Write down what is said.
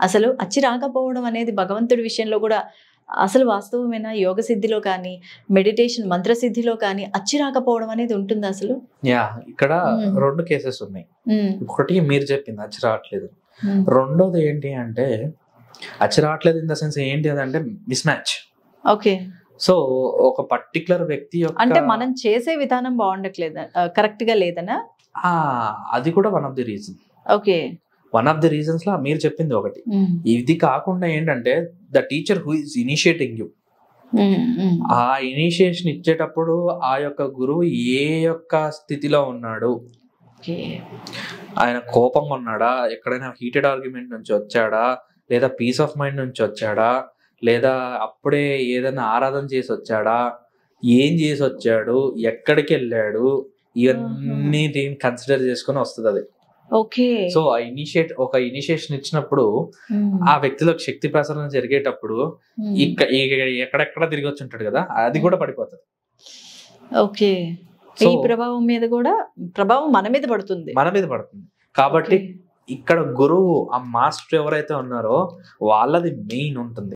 అసలు అచ్చి రాకపోవడం అనేది భగవంతుడి విషయంలో కూడా అసలు వాస్తవమేనా? యోగ సిద్ధిలో కానీ, మెడిటేషన్ మంత్ర సిద్ధిలో కానీ అచ్చి రాకపోవడం అనేది ఉంటుందా అసలు? ఇక్కడ మ్మ్. 2 కేసెస్ ఉన్నాయి. ఉమ్, ఒకటి మీరు చెప్పింది అచ్చి రావట్లేదు. ఉమ్. రెండోది ఏంటి అంటే అచ్చి రావట్లేదు ఇన్ ద సెన్స్ ఏంటి అదంటే మిస్ మ్యాచ్. ఓకే. సో ఒక పర్టికులర్ వ్యక్తి అంటే యొక్క మనం చేసే విధానం బాగుండట్లేదా? కరెక్ట్ గా లేదనా? ఆ, అది కూడా one of the reason. Okay. One of the reasons లా మీరు చెప్పింది ఒకటి. ఉమ్, ఇది కాకుండా ఏంటంటే the teacher who is initiating you, um, um. ఆ ఇనిషియేషన్ ఇచ్చేటప్పుడు ఆ యొక్క గురువు ఏ యొక్క స్థితిలో ఉన్నాడు, ఓకే. ఆయన కోపంగా ఉన్నాడా, ఎక్కడైనా హీటెడ్ ఆర్గ్యుమెంట్ నుంచి వచ్చాడా, లేదా పీస్ ఆఫ్ మైండ్ నుంచి వచ్చాడా, లేదా అప్పుడే ఏదైనా ఆరాధన చేసి వచ్చాడా, ఏం చేసి వచ్చాడు, ఎక్కడికి వెళ్ళాడు, ఇవన్నీ దీన్ని కన్సిడర్ చేసుకుని వస్తుంది అది. ఓకే. సో ఒక ఇనిషియేషన్ ఇచ్చినప్పుడు ఉమ్, ఆ వ్యక్తిలోకి శక్తి ప్రసరణ జరిగేటప్పుడు ఉమ్. ఎక్కడెక్కడ తిరిగి వచ్చి ఉంటాడు కదా, అది కూడా పడిపోతుంది. ఓకే. సో ఈ ప్రభావం మన మీద పడుతుంది. మన మీద పడుతుంది. కాబట్టి ఓకే. ఇక్కడ గురువు ఆ మాస్టర్ ఎవరైతే ఉన్నారో వాళ్ళది మెయిన్ ఉంటుంది.